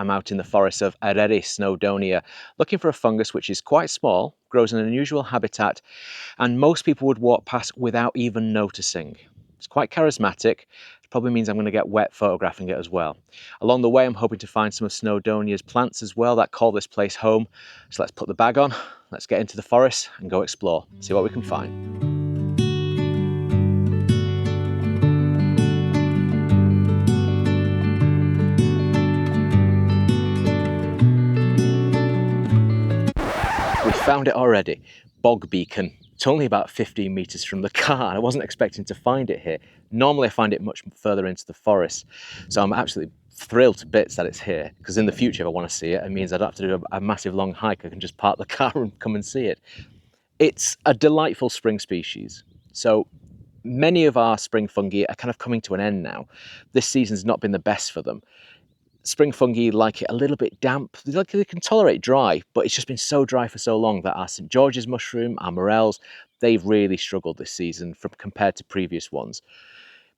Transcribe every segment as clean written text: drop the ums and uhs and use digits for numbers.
I'm out in the forest of Eryri, Snowdonia, looking for a fungus which is quite small, grows in an unusual habitat, and most people would walk past without even noticing. It's quite charismatic. It probably means I'm going to get wet photographing it as well. Along the way, I'm hoping to find some of Snowdonia's plants as well that call this place home. So let's put the bag on, let's get into the forest and go explore, see what we can find. Found it already, Bog Beacon. It's only about 15 metres from the car, and I wasn't expecting to find it here. Normally I find it much further into the forest, so I'm absolutely thrilled to bits that it's here, because in the future if I want to see it, it means I don't have to do a massive long hike. I can just park the car and come and see it. It's a delightful spring species. So many of our spring fungi are kind of coming to an end now. This season's not been the best for them. Spring fungi like it a little bit damp. They can tolerate dry, but it's just been so dry for so long that our St. George's mushroom, our morels, they've really struggled this season compared to previous ones.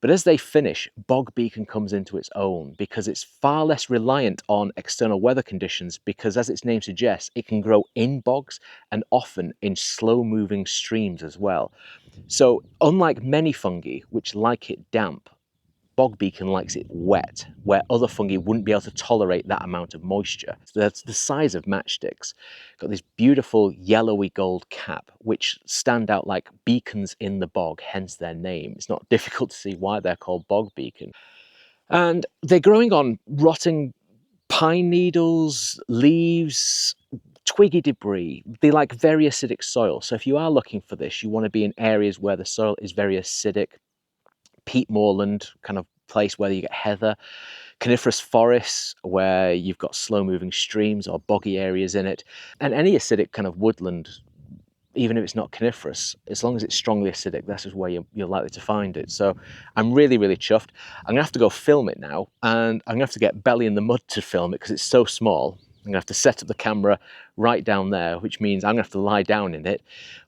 But as they finish, Bog Beacon comes into its own because it's far less reliant on external weather conditions, because as its name suggests, it can grow in bogs and often in slow-moving streams as well. So unlike many fungi, which like it damp, Bog Beacon likes it wet, where other fungi wouldn't be able to tolerate that amount of moisture. So that's the size of matchsticks. Got this beautiful yellowy gold cap, which stand out like beacons in the bog, hence their name. It's not difficult to see why they're called Bog Beacon. And they're growing on rotting pine needles, leaves, twiggy debris. They like very acidic soil. So if you are looking for this, you want to be in areas where the soil is very acidic. Peat moorland kind of place where you get heather, coniferous forests where you've got slow-moving streams or boggy areas in it, and any acidic kind of woodland, even if it's not coniferous, as long as it's strongly acidic, that's just where you're likely to find it. So I'm really, really chuffed. I'm gonna have to go film it now, and I'm gonna have to get belly in the mud to film it because it's so small. I'm gonna have to set up the camera right down there, which means I'm gonna have to lie down in it,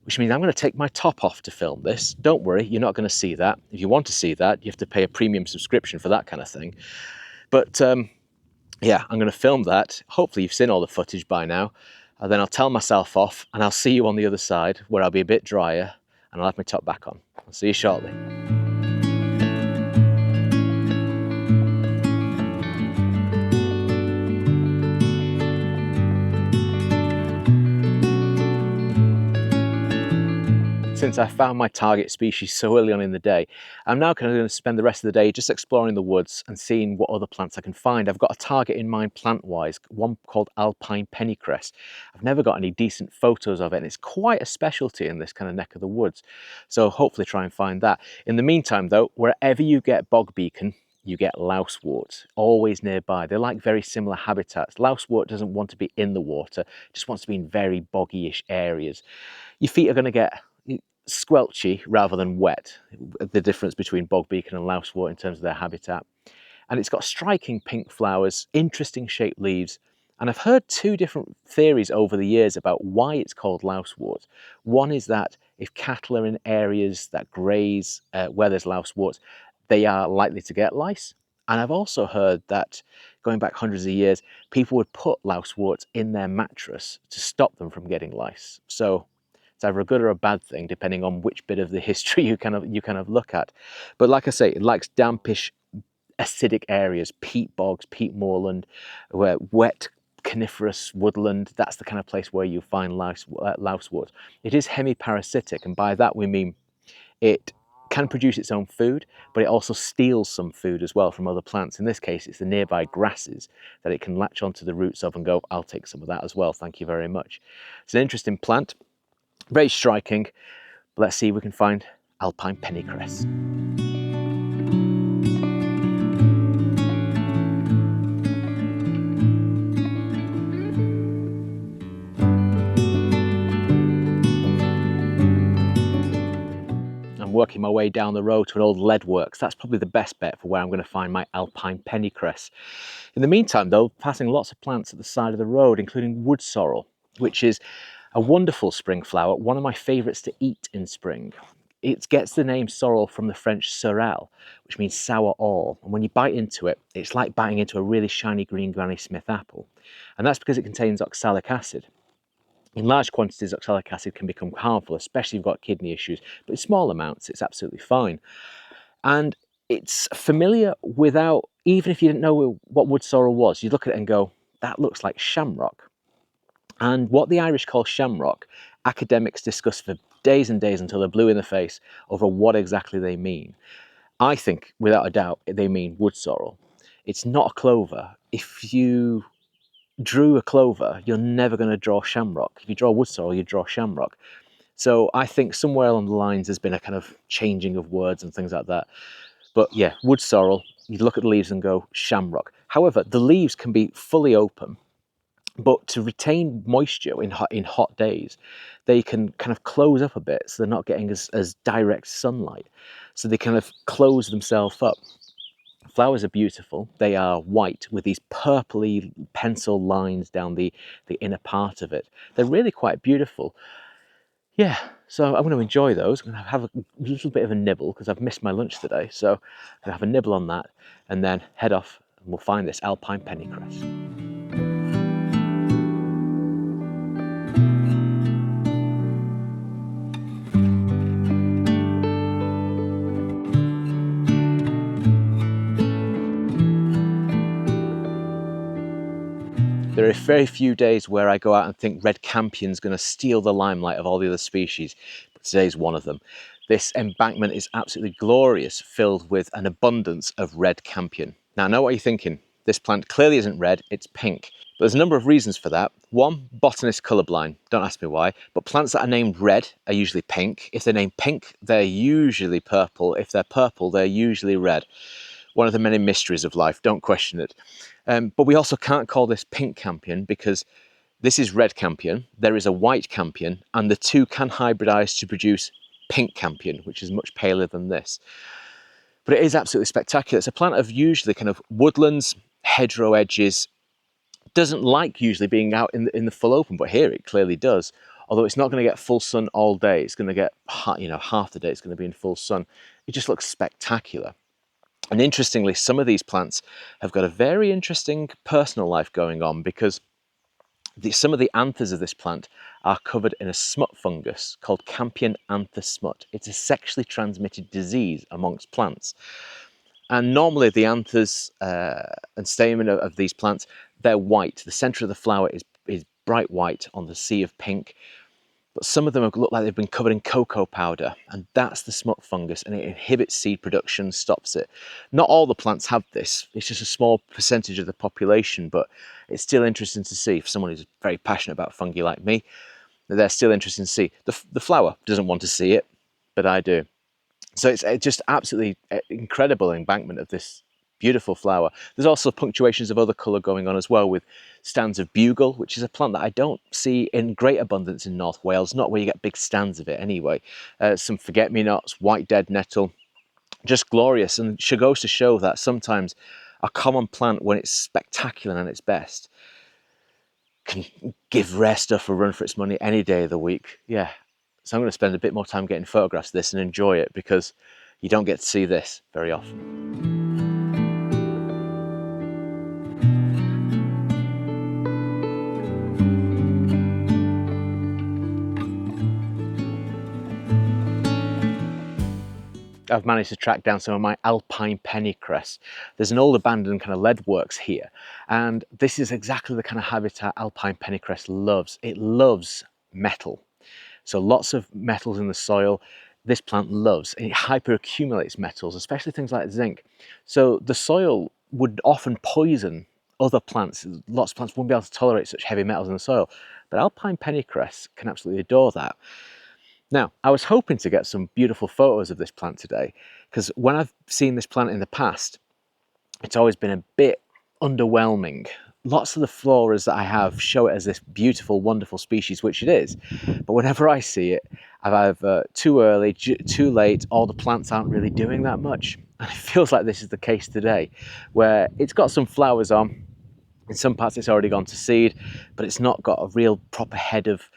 which means I'm gonna take my top off to film this. Don't worry, you're not gonna see that. If you want to see that, you have to pay a premium subscription for that kind of thing. But yeah, I'm gonna film that. Hopefully you've seen all the footage by now. And then I'll tell myself off and I'll see you on the other side where I'll be a bit drier and I'll have my top back on. I'll see you shortly. Since I found my target species so early on in the day, I'm now kind of going to spend the rest of the day just exploring the woods and seeing what other plants I can find. I've got a target in mind plant-wise, one called Alpine Penny-cress. I've never got any decent photos of it, and it's quite a specialty in this kind of neck of the woods. So hopefully try and find that. In the meantime though, wherever you get Bog Beacon, you get Lousewort, always nearby. They like very similar habitats. Lousewort doesn't want to be in the water, just wants to be in very boggy-ish areas. Your feet are going to get squelchy rather than wet, the difference between Bog Beacon and Lousewort in terms of their habitat. And it's got striking pink flowers, interesting shaped leaves, and I've heard two different theories over the years about why it's called Lousewort. One is that if cattle are in areas that graze where there's Lousewort, they are likely to get lice. And I've also heard that, going back hundreds of years, people would put Lousewort in their mattress to stop them from getting lice. So it's either a good or a bad thing, depending on which bit of the history you kind of look at. But like I say, it likes dampish, acidic areas, peat bogs, peat moorland, where wet coniferous woodland. That's the kind of place where you find lousewort. It is hemiparasitic, and by that we mean it can produce its own food, but it also steals some food as well from other plants. In this case, it's the nearby grasses that it can latch onto the roots of and go, I'll take some of that as well, thank you very much. It's an interesting plant. Very striking, but let's see if we can find Alpine Penny-cress. I'm working my way down the road to an old lead works. That's probably the best bet for where I'm going to find my Alpine Penny-cress. In the meantime though, passing lots of plants at the side of the road, including Wood Sorrel, which is a wonderful spring flower, one of my favourites to eat in spring. It gets the name sorrel from the French sorrel, which means sour all. And when you bite into it, it's like biting into a really shiny green Granny Smith apple. And that's because it contains oxalic acid. In large quantities, oxalic acid can become harmful, especially if you've got kidney issues, but in small amounts, it's absolutely fine. And it's familiar without, even if you didn't know what wood sorrel was, you'd look at it and go, that looks like shamrock. And what the Irish call shamrock, academics discuss for days and days until they're blue in the face over what exactly they mean. I think, without a doubt, they mean wood sorrel. It's not a clover. If you drew a clover, you're never going to draw shamrock. If you draw wood sorrel, you draw shamrock. So I think somewhere along the lines there's been a kind of changing of words and things like that. But yeah, wood sorrel, you look at the leaves and go shamrock. However, the leaves can be fully open, but to retain moisture in hot days, they can kind of close up a bit so they're not getting as direct sunlight. So they kind of close themselves up. Flowers are beautiful. They are white with these purpley pencil lines down the inner part of it. They're really quite beautiful. Yeah, so I'm going to enjoy those. I'm going to have a little bit of a nibble because I've missed my lunch today. So I'm going to have a nibble on that and then head off and we'll find this Alpine Penny-cress. There are very few days where I go out and think Red Campion's going to steal the limelight of all the other species, but today's one of them. This embankment is absolutely glorious, filled with an abundance of Red Campion. Now, I know what you're thinking. This plant clearly isn't red, it's pink. But there's a number of reasons for that. One, botanist colourblind. Don't ask me why. But plants that are named red are usually pink. If they're named pink, they're usually purple. If they're purple, they're usually red. One of the many mysteries of life, don't question it. But we also can't call this pink campion because this is red campion, there is a white campion, and the two can hybridize to produce pink campion, which is much paler than this. But it is absolutely spectacular. It's a plant of usually kind of woodlands, hedgerow edges, doesn't like usually being out in the full open, but here it clearly does. Although it's not going to get full sun all day, it's going to get, half the day it's going to be in full sun. It just looks spectacular. And interestingly, some of these plants have got a very interesting personal life going on because some of the anthers of this plant are covered in a smut fungus called Campion Anther Smut. It's a sexually transmitted disease amongst plants. And normally the anthers and stamen of these plants, they're white. The centre of the flower is bright white on the sea of pink. But some of them look like they've been covered in cocoa powder, and that's the smut fungus, and it inhibits seed production, stops it. Not all the plants have this, it's just a small percentage of the population, but it's still interesting to see, for someone who's very passionate about fungi like me, they're still interesting to see. The flower doesn't want to see it, but I do. So it's just absolutely incredible embankment of this beautiful flower. There's also punctuations of other colour going on as well, with stands of bugle, which is a plant that I don't see in great abundance in North Wales, not where you get big stands of it anyway. Some forget-me-nots, white dead nettle, just glorious, and it goes to show that sometimes a common plant, when it's spectacular and at its best, can give rare stuff a run for its money any day of the week. Yeah, so I'm going to spend a bit more time getting photographs of this and enjoy it, because you don't get to see this very often. I've managed to track down some of my Alpine Penny-cress. There's an old abandoned kind of lead works here, and this is exactly the kind of habitat Alpine Penny-cress loves. It loves metal. So lots of metals in the soil. This plant loves, and it hyperaccumulates metals, especially things like zinc. So the soil would often poison other plants. Lots of plants wouldn't be able to tolerate such heavy metals in the soil, but Alpine Penny-cress can absolutely adore that. Now, I was hoping to get some beautiful photos of this plant today, because when I've seen this plant in the past, it's always been a bit underwhelming. Lots of the floras that I have show it as this beautiful, wonderful species, which it is. But whenever I see it, I've either too early, too late, or the plants aren't really doing that much. And it feels like this is the case today, where it's got some flowers on. In some parts it's already gone to seed, but it's not got a real proper head of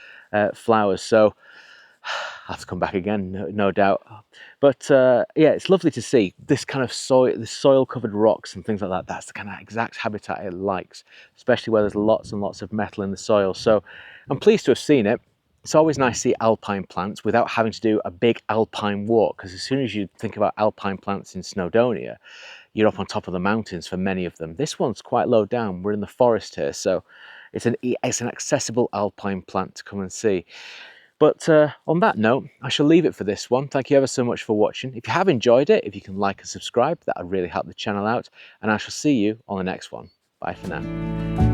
flowers. So I'll have to come back again, no doubt. But yeah, it's lovely to see this kind of soil covered rocks and things like that. That's the kind of exact habitat it likes, especially where there's lots and lots of metal in the soil. So I'm pleased to have seen it. It's always nice to see alpine plants without having to do a big alpine walk, because as soon as you think about alpine plants in Snowdonia, you're up on top of the mountains for many of them. This one's quite low down. We're in the forest here, so it's an accessible alpine plant to come and see. But on that note, I shall leave it for this one. Thank you ever so much for watching. If you have enjoyed it, if you can like and subscribe, that would really help the channel out. And I shall see you on the next one. Bye for now.